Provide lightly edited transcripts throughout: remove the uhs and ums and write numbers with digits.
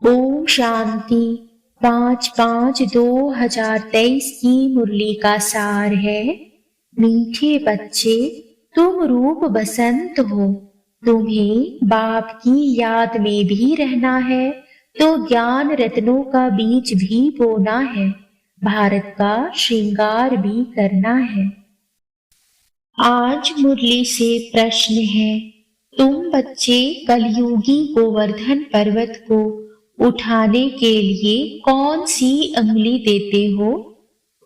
ओम शांति। 5/5/2023 की मुरली का सार है। मीठे बच्चे, तुम रूप बसंत हो। तुम्हें बाप की याद में भी रहना है तो ज्ञान रत्नों का बीज भी बोना है। भारत का श्रृंगार भी करना है। आज मुरली से प्रश्न है, तुम बच्चे कलयुगी गोवर्धन पर्वत को उठाने के लिए कौन सी अंगुली देते हो?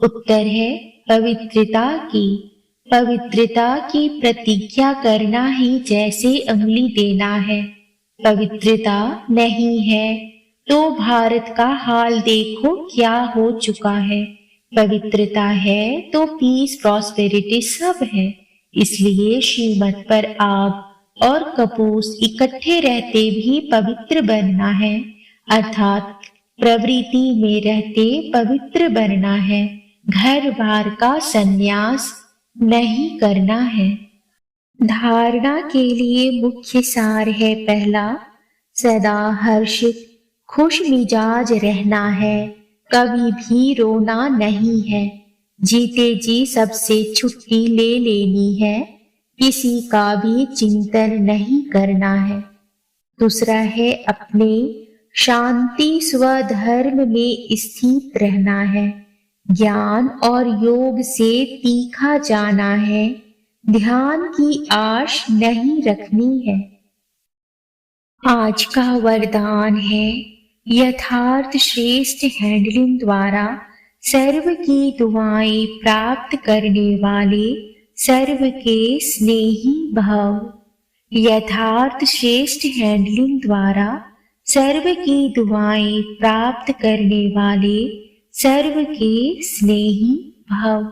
उत्तर है पवित्रता की। पवित्रता की प्रतिज्ञा करना ही जैसे अंगुली देना है। पवित्रता नहीं है तो भारत का हाल देखो क्या हो चुका है। पवित्रता है तो पीस प्रॉस्पेरिटी सब है। इसलिए श्रीमत पर आग और कपूस इकट्ठे रहते भी पवित्र बनना है, अर्थात प्रवृत्ति में रहते पवित्र बनना है। घर बार का संन्यास नहीं करना है। धारणा के लिए मुख्य सार है, पहला, सदा हर्षित खुश मिजाज रहना है। कभी भी रोना नहीं है। जीते जी सबसे छुट्टी ले लेनी है। किसी का भी चिंतन नहीं करना है। दूसरा है अपने शांति स्वधर्म में स्थित रहना है। ज्ञान और योग से तीखा जाना है। ध्यान की आश नहीं रखनी है। आज का वरदान है, यथार्थ श्रेष्ठ हैंडलिंग द्वारा सर्व की दुआएं प्राप्त करने वाले सर्व के स्नेही भव। यथार्थ श्रेष्ठ हैंडलिंग द्वारा सर्व की दुआएं प्राप्त करने वाले सर्व के स्नेही भव।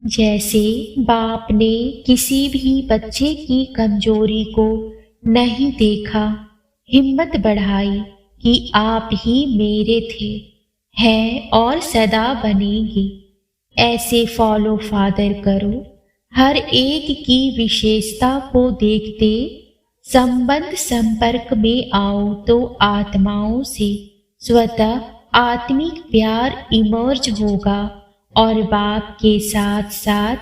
जैसे बाप ने किसी भी बच्चे की कमजोरी को नहीं देखा, हिम्मत बढ़ाई कि आप ही मेरे थे, हैं और सदा बनेंगे। ऐसे फॉलो फादर करो। हर एक की विशेषता को देखते संबंध संपर्क में आओ तो आत्माओं से स्वतः आत्मिक प्यार इमर्ज होगा और बाप के साथ साथ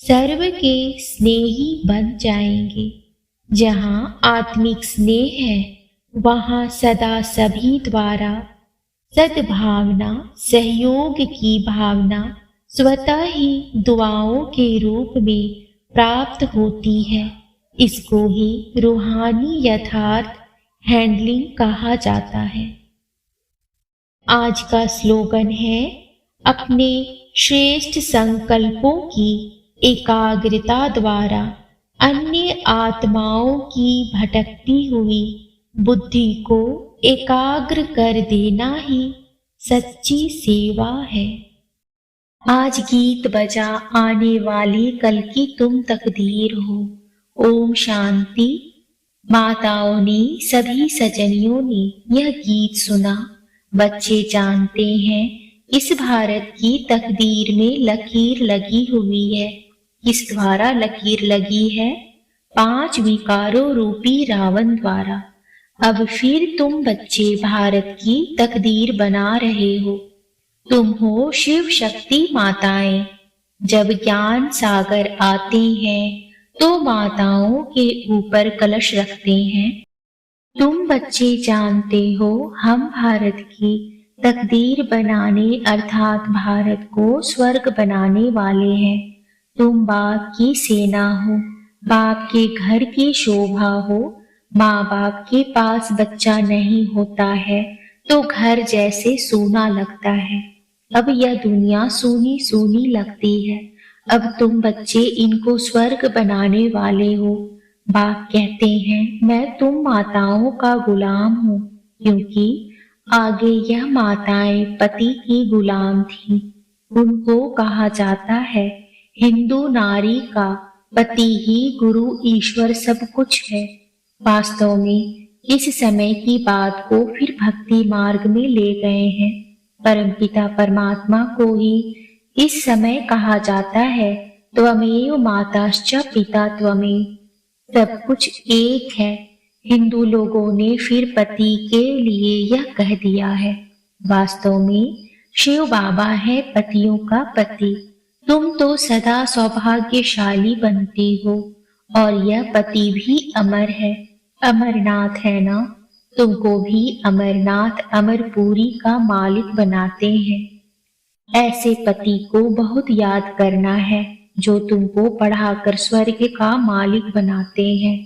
सर्व के स्नेही बन जाएंगे। जहाँ आत्मिक स्नेह है वहाँ सदा सभी द्वारा सद्भावना सहयोग की भावना स्वतः ही दुआओं के रूप में प्राप्त होती है। इसको ही रूहानी यथार्थ हैंडलिंग कहा जाता है। आज का स्लोगन है, अपने श्रेष्ठ संकल्पों की एकाग्रता द्वारा अन्य आत्माओं की भटकती हुई बुद्धि को एकाग्र कर देना ही सच्ची सेवा है। आज गीत बजा आने वाली कल की तुम तकदीर हो। ओम शांति। माताओं ने, सभी सजनियों ने यह गीत सुना। बच्चे जानते हैं इस भारत की तकदीर में लकीर लगी हुई है। किस द्वारा लकीर लगी है? 5 विकारों रूपी रावण द्वारा। अब फिर तुम बच्चे भारत की तकदीर बना रहे हो। तुम हो शिव शक्ति माताएं। जब ज्ञान सागर आते हैं तो माताओं के ऊपर कलश रखते हैं। तुम बच्चे जानते हो हम भारत की तकदीर बनाने अर्थात भारत को स्वर्ग बनाने वाले हैं। तुम बाप की सेना हो, बाप के घर की शोभा हो। माँ बाप के पास बच्चा नहीं होता है तो घर जैसे सूना लगता है। अब यह दुनिया सूनी सूनी लगती है। अब तुम बच्चे इनको स्वर्ग बनाने वाले हो। बाप कहते हैं मैं तुम माताओं का गुलाम हूँ, क्योंकि आगे यह माताएं पति की गुलाम थीं। उनको कहा जाता है हिंदू नारी का पति ही गुरु ईश्वर सब कुछ है। वास्तव में इस समय की बात को फिर भक्ति मार्ग में ले गए हैं। परमपिता परमात्मा को ही इस समय कहा जाता है त्वमेव माताश्च पिता त्वमेव। सब कुछ एक है। हिंदू लोगों ने फिर पति के लिए यह कह दिया है। वास्तव में शिव बाबा है पतियों का पति। तुम तो सदा सौभाग्यशाली बनते हो और यह पति भी अमर है, अमरनाथ है ना। तुमको भी अमरनाथ अमरपुरी का मालिक बनाते हैं। ऐसे पति को बहुत याद करना है जो तुमको पढ़ाकर स्वर्ग का मालिक बनाते हैं।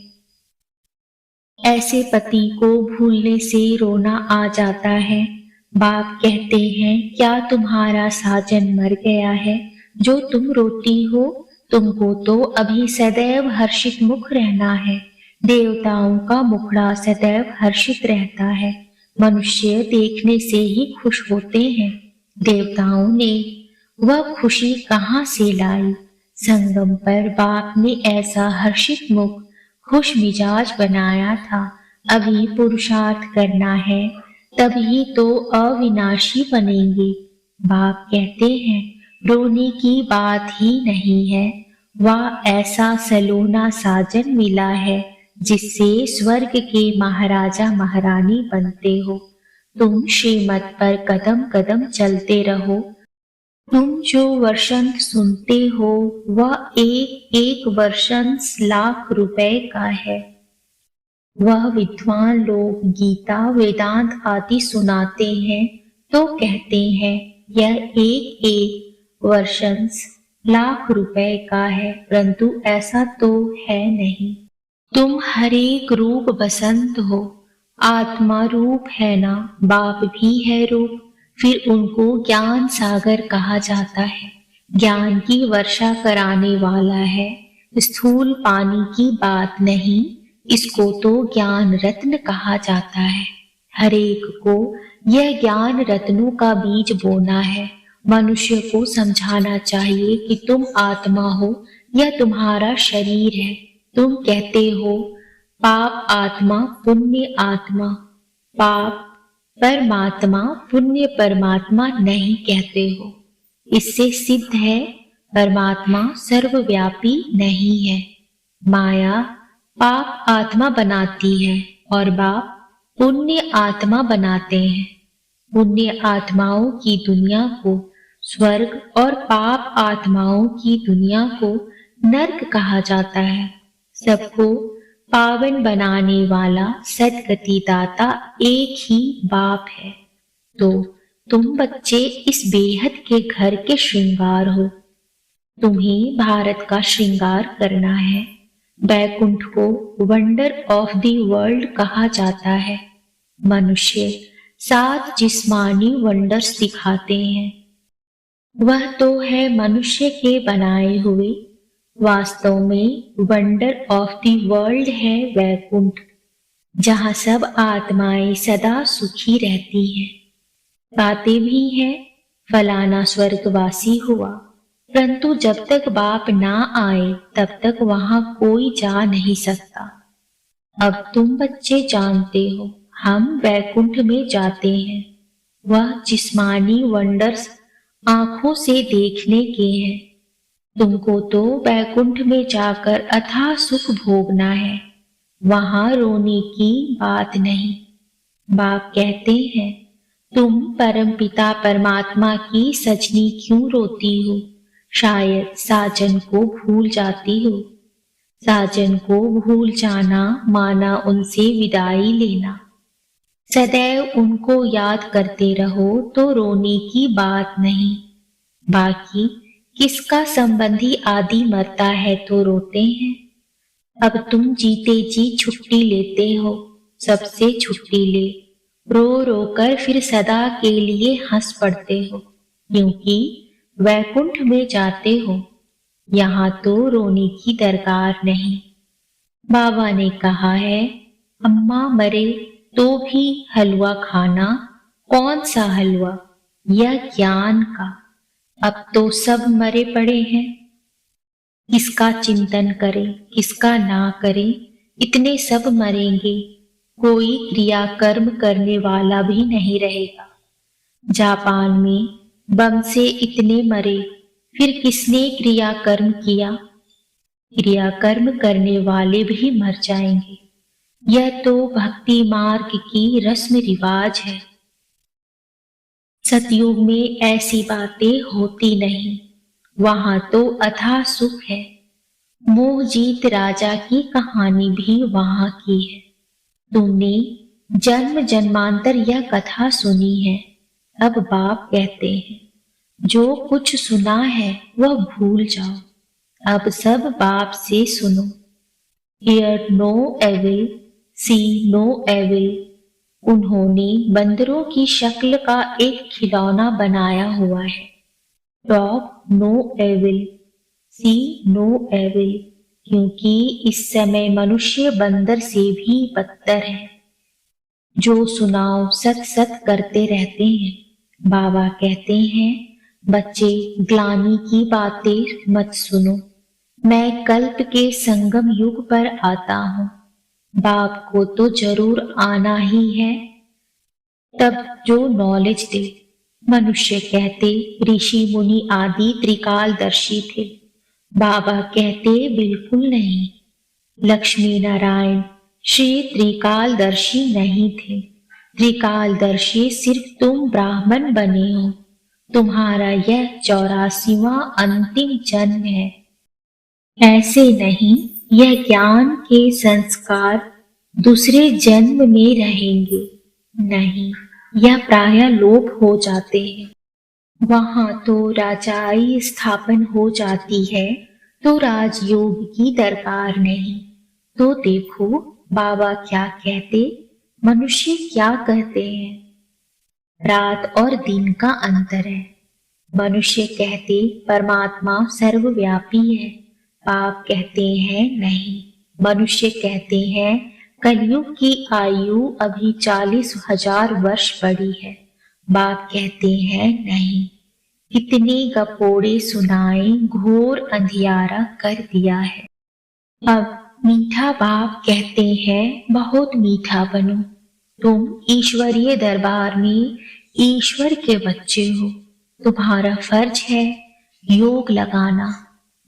ऐसे पति को भूलने से रोना आ जाता है। बाप कहते हैं, क्या तुम्हारा साजन मर गया है जो तुम रोती हो? तुमको तो अभी सदैव हर्षित मुख रहना है। देवताओं का मुखड़ा सदैव हर्षित रहता है। मनुष्य देखने से ही खुश होते हैं। देवताओं ने वह खुशी कहाँ से लाई? संगम पर बाप ने ऐसा हर्षित मुख, खुश मिजाज बनाया था। अभी पुरुषार्थ करना है, तभी तो अविनाशी बनेंगे। बाप कहते हैं, रोने की बात ही नहीं है। वह ऐसा सलोना साजन मिला है जिससे स्वर्ग के महाराजा महारानी बनते हो। तुम श्रीमत पर कदम कदम चलते रहो। तुम जो वर्षंत सुनते हो वह एक एक वर्षंत लाख रुपए का है। वह विद्वान लोग गीता वेदांत आदि सुनाते हैं तो कहते हैं यह एक एक वर्षंस लाख रुपए का है, परंतु ऐसा तो है नहीं। तुम हर एक रूप बसंत हो। आत्मा रूप है ना, बाप भी है रूप। फिर उनको ज्ञान सागर कहा जाता है। ज्ञान की वर्षा कराने वाला है, स्थूल पानी की बात नहीं। इसको तो ज्ञान रत्न कहा जाता है। हर एक को यह ज्ञान रत्नों का बीज बोना है। मनुष्य को समझाना चाहिए कि तुम आत्मा हो, यह तुम्हारा शरीर है। तुम कहते हो पाप आत्मा पुण्य आत्मा। पाप परमात्मा पुण्य परमात्मा नहीं कहते हो। इससे सिद्ध है परमात्मा सर्वव्यापी नहीं है। माया पाप आत्मा बनाती है और बाप पुण्य आत्मा बनाते हैं। पुण्य आत्माओं की दुनिया को स्वर्ग और पाप आत्माओं की दुनिया को नर्क कहा जाता है। सबको पावन बनाने वाला सद्गति दाता एक ही बाप है। तो तुम बच्चे इस बेहद के घर के श्रृंगार हो। तुम्हें भारत का श्रृंगार करना है। बैकुंठ को वंडर ऑफ द वर्ल्ड कहा जाता है। मनुष्य 7 जिस्मानी वंडर्स दिखाते हैं। वह तो है मनुष्य के बनाए हुए। वास्तव में वंडर ऑफ द वर्ल्ड है वैकुंठ, जहाँ सब आत्माएं सदा सुखी रहती हैं। बातें भी हैं, फलाना स्वर्गवासी हुआ, परंतु जब तक बाप ना आए तब तक वहां कोई जा नहीं सकता। अब तुम बच्चे जानते हो, हम वैकुंठ में जाते हैं। वह जिस्मानी वंडर्स आंखों से देखने के हैं। तुमको तो वैकुंठ में जाकर अथाह सुख भोगना है। वहां रोने की बात नहीं। बाप कहते हैं, तुम परमपिता परमात्मा की सजनी क्यों रोती हो? शायद साजन को भूल जाती हो। साजन को भूल जाना माना उनसे विदाई लेना। सदैव उनको याद करते रहो तो रोने की बात नहीं। बाकी किसका संबंधी आदि मरता है तो रोते हैं। अब तुम जीते जी छुट्टी लेते हो। सबसे छुट्टी ले, रो रो कर फिर सदा के लिए हंस पड़ते हो, क्योंकि वैकुंठ में जाते हो। यहाँ तो रोने की दरकार नहीं। बाबा ने कहा है, अम्मा मरे तो भी हलवा खाना। कौन सा हलवा? यह ज्ञान का। अब तो सब मरे पड़े हैं। किसका चिंतन करें, किसका ना करें, इतने सब मरेंगे। कोई क्रिया कर्म करने वाला भी नहीं रहेगा। जापान में बम से इतने मरे, फिर किसने क्रिया कर्म किया? क्रिया कर्म करने वाले भी मर जाएंगे। यह तो भक्ति मार्ग की रस्म रिवाज है। सतयुग में ऐसी बातें होती नहीं, वहां तो अथाह सुख है। मोहजीत राजा की कहानी भी वहां की है। तुमने जन्म जन्मांतर यह कथा सुनी है। अब बाप कहते हैं, जो कुछ सुना है वह भूल जाओ। अब सब बाप से सुनो। Hear no evil, see no evil। उन्होंने बंदरों की शक्ल का एक खिलौना बनाया हुआ है। Talk no evil, see no evil। क्योंकि इस समय मनुष्य बंदर से भी बदतर है। जो सुनाओ सत सत करते रहते हैं। बाबा कहते हैं, बच्चे ग्लानि की बातें मत सुनो। मैं कल्प के संगम युग पर आता हूँ। बाप को तो जरूर आना ही है, तब जो नॉलेज दे। मनुष्य कहते ऋषि मुनि आदि त्रिकालदर्शी थे। बाबा कहते बिल्कुल नहीं। लक्ष्मी नारायण श्री त्रिकालदर्शी नहीं थे। त्रिकालदर्शी सिर्फ तुम ब्राह्मण बने हो। तुम्हारा यह 84वां अंतिम जन्म है। ऐसे नहीं, यह ज्ञान के संस्कार दूसरे जन्म में रहेंगे। नहीं, यह प्रायः लोप हो जाते हैं। वहां तो राजाई स्थापन हो जाती है, तो राजयोग की दरकार नहीं। तो देखो बाबा क्या कहते, मनुष्य क्या कहते हैं। रात और दिन का अंतर है। मनुष्य कहते परमात्मा सर्वव्यापी है। बाप कहते हैं नहीं। मनुष्य कहते हैं कलयुग की आयु अभी 40,000 वर्ष बड़ी है। बाप कहते हैं नहीं। कितने गपोड़े सुनाए, घोर अंधियारा कर दिया है। अब मीठा बाप कहते हैं बहुत मीठा बनो। तुम ईश्वरीय दरबार में ईश्वर के बच्चे हो। तुम्हारा फर्ज है योग लगाना।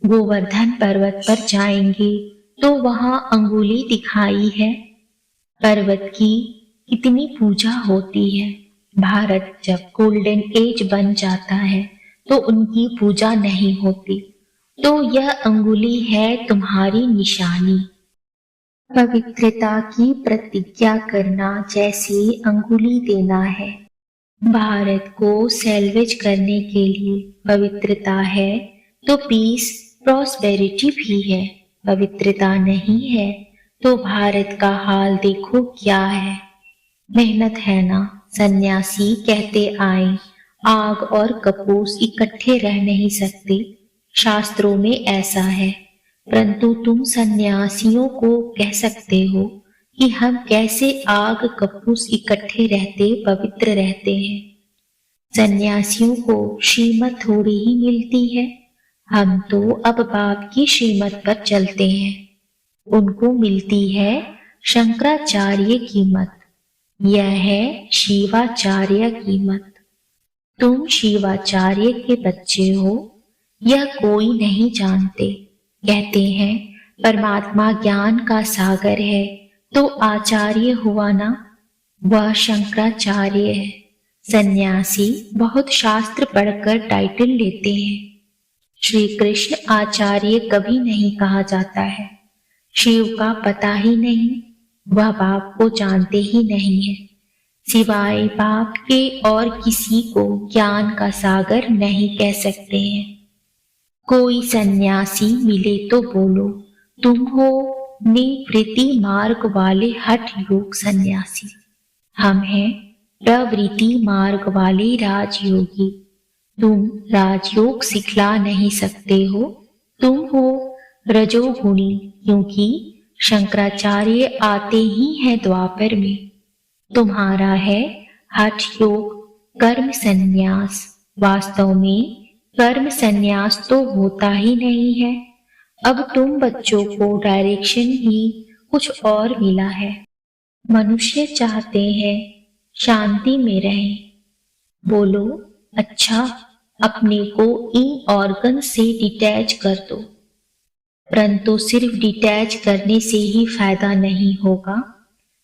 गोवर्धन पर्वत पर जाएंगे तो वहां अंगुली दिखाई है। पर्वत की कितनी पूजा होती है। भारत जब गोल्डन एज बन जाता है तो उनकी पूजा नहीं होती। तो यह अंगुली है तुम्हारी निशानी। पवित्रता की प्रतिज्ञा करना जैसे अंगुली देना है। भारत को सैल्वेज करने के लिए पवित्रता है तो पीस प्रॉस्पेरिटी भी है। पवित्रता नहीं है तो भारत का हाल देखो क्या है। मेहनत है ना। सन्यासी कहते आए, आग और कपूस इकट्ठे रह नहीं सकते। शास्त्रों में ऐसा है, परंतु तुम सन्यासियों को कह सकते हो कि हम कैसे आग कपूस इकट्ठे रहते पवित्र रहते हैं। सन्यासियों को श्रीमत थोड़ी ही मिलती है। हम तो अब बाप की श्रीमत पर चलते हैं। उनको मिलती है शंकराचार्य की मत। यह है शिवाचार्य की मत। तुम शिवाचार्य के बच्चे हो, यह कोई नहीं जानते। कहते हैं परमात्मा ज्ञान का सागर है तो आचार्य हुआ ना। वह शंकराचार्य है। सन्यासी बहुत शास्त्र पढ़कर टाइटल लेते हैं। श्री कृष्ण आचार्य कभी नहीं कहा जाता है। शिव का पता ही नहीं, वह बाप को जानते ही नहीं है। सिवाय बाप के और किसी को ज्ञान का सागर नहीं कह सकते हैं। कोई सन्यासी मिले तो बोलो, तुम हो निवृत्ति मार्ग वाले हठ योग सन्यासी। हम हैं प्रवृत्ति मार्ग वाले राजयोगी। तुम राजयोग सिखला नहीं सकते हो। तुम हो रजोगुणी, क्योंकि शंकराचार्य आते ही हैं द्वापर में। तुम्हारा है हठ योग कर्म संन्यास। वास्तव में कर्म संन्यास तो होता ही नहीं है। अब तुम बच्चों को डायरेक्शन ही कुछ और मिला है। मनुष्य चाहते हैं शांति में रहें। बोलो अच्छा, अपने को इन ऑर्गन से डिटैच कर दो। परंतु सिर्फ डिटैच करने से ही फायदा नहीं होगा।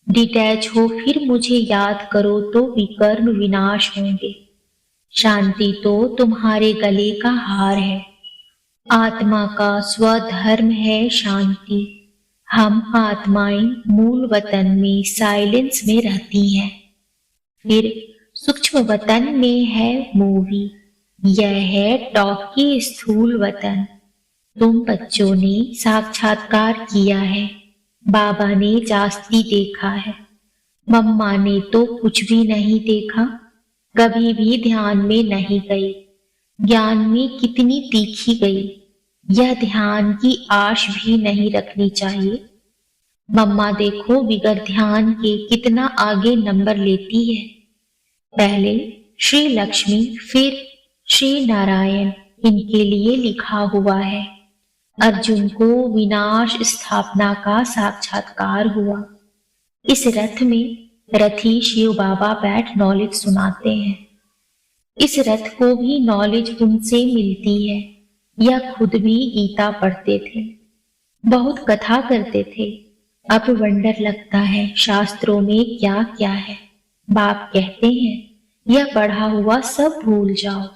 डिटैच हो फिर मुझे याद करो तो विकर्म विनाश होंगे। शांति तो तुम्हारे गले का हार है। आत्मा का स्वधर्म है शांति। हम आत्माएं मूल वतन में साइलेंस में रहती हैं। फिर सूक्ष्म वतन में है मूवी। यह है टॉकी स्थूल वतन। तुम बच्चों ने साक्षात्कार किया है। बाबा ने जास्ती देखा है। मम्मा ने तो कुछ भी नहीं देखा, कभी भी ध्यान में नहीं गई। ज्ञान में कितनी तीखी गई, यह ध्यान की आश भी नहीं रखनी चाहिए। मम्मा देखो बिगर ध्यान के कितना आगे नंबर लेती है। पहले श्री लक्ष्मी फिर श्री नारायण, इनके लिए लिखा हुआ है। अर्जुन को विनाश स्थापना का साक्षात्कार हुआ। इस रथ में रथी शिव बाबा बैठ नॉलेज सुनाते हैं। इस रथ को भी नॉलेज उनसे मिलती है। यह खुद भी गीता पढ़ते थे, बहुत कथा करते थे। अब वंडर लगता है शास्त्रों में क्या क्या है। बाप कहते हैं यह पढ़ा हुआ सब भूल जाओ,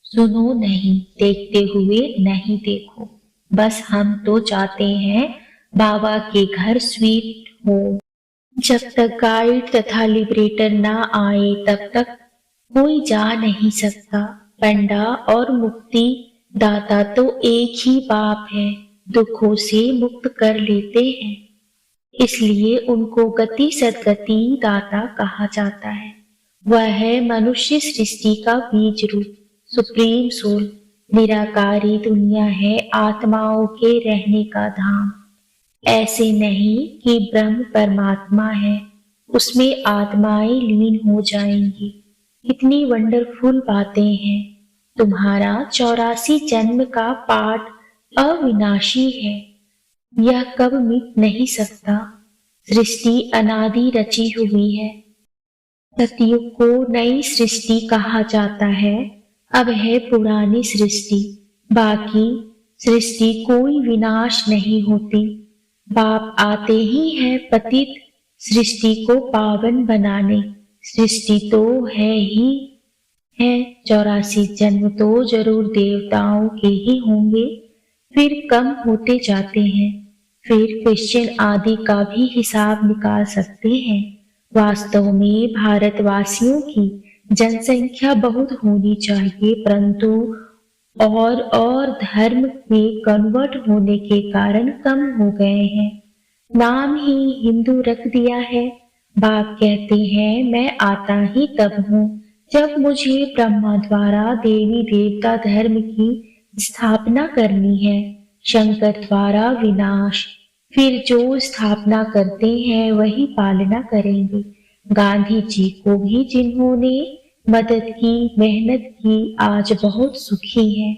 सुनो नहीं, देखते हुए नहीं देखो। बस हम तो चाहते हैं बाबा के घर स्वीट हो। जब तक गाइड तथा लिबरेटर ना आए तब तक कोई जा नहीं सकता। पंडा और मुक्ति दाता तो एक ही बाप है, दुखों से मुक्त कर लेते हैं, इसलिए उनको गति सदगति दाता कहा जाता है। वह है मनुष्य सृष्टि का बीज रूप, सुप्रीम सोल। निराकारी दुनिया है आत्माओं के रहने का धाम। ऐसे नहीं कि ब्रह्म परमात्मा है, उसमें आत्माएं लीन हो जाएंगी। कितनी वंडरफुल बातें हैं। तुम्हारा 84 जन्म का पाठ अविनाशी है, यह कब मिट नहीं सकता। सृष्टि अनादि रची हुई है। सतयुग को नई सृष्टि कहा जाता है। अब है पुरानी सृष्टि। बाकी सृष्टि कोई विनाश नहीं होती। बाप आते ही है पतित सृष्टि को पावन बनाने। सृष्टि तो है ही है। 84 जन्म तो जरूर देवताओं के ही होंगे, फिर कम होते जाते हैं। फिर क्वेश्चन आदि का भी हिसाब निकाल सकते हैं। वास्तव में भारतवासियों की जनसंख्या बहुत होनी चाहिए, परंतु और धर्म में कन्वर्ट होने के कारण कम हो गए हैं। नाम ही हिंदू रख दिया है। बाप कहते हैं मैं आता ही तब हूँ जब मुझे ब्रह्मा द्वारा देवी देवता धर्म की स्थापना करनी है। शंकर द्वारा विनाश, फिर जो स्थापना करते हैं वही पालना करेंगे। गांधी जी को भी जिन्होंने मदद की, मेहनत की, आज बहुत सुखी है।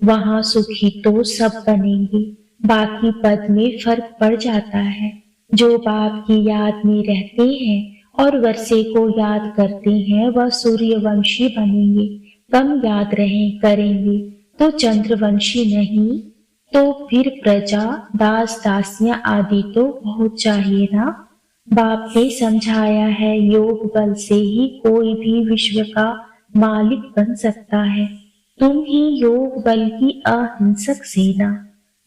वहां सुखी तो सब बनेंगे, बाकी पद में फर्क पड़ जाता है। जो बाप की याद में रहते हैं और वर्षे को याद करते हैं वह सूर्यवंशी बनेंगे। कम याद करेंगे तो चंद्रवंशी नहीं, तो फिर प्रजा दास दासियां आदि तो बहुत चाहिए ना। बाप ने समझाया है योग बल से ही कोई भी विश्व का मालिक बन सकता है। तुम ही योग बल की अहिंसक सेना।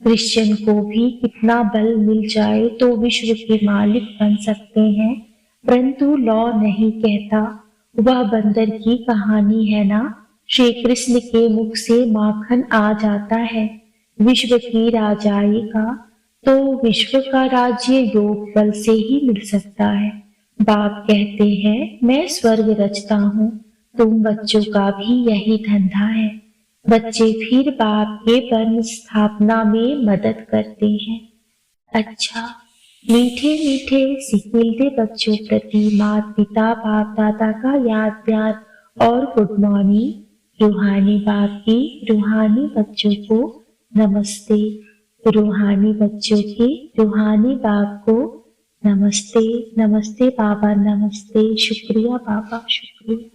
क्रिश्चियन को भी कितना बल मिल जाए तो विश्व के मालिक बन सकते हैं, परंतु लॉ नहीं कहता। वह बंदर की कहानी है ना। श्री कृष्ण के मुख से माखन आ जाता है। विश्व की राजाई का तो विश्व का राज्य योग बल से ही मिल सकता है। बाप कहते हैं मैं स्वर्ग रचता हूँ। तुम बच्चों का भी यही धंधा है। बच्चे फिर बाप के वर्ण स्थापना में मदद करते हैं। अच्छा, मीठे मीठे सिकिलते बच्चों प्रति माता पिता बाप दादा का याद प्यार और गुड मॉर्निंग। रूहानी बाप की रूहानी बच्चों को नमस्ते। रूहानी बच्चों के रूहानी बाप को नमस्ते। नमस्ते बाबा, नमस्ते। शुक्रिया बाबा, शुक्रिया।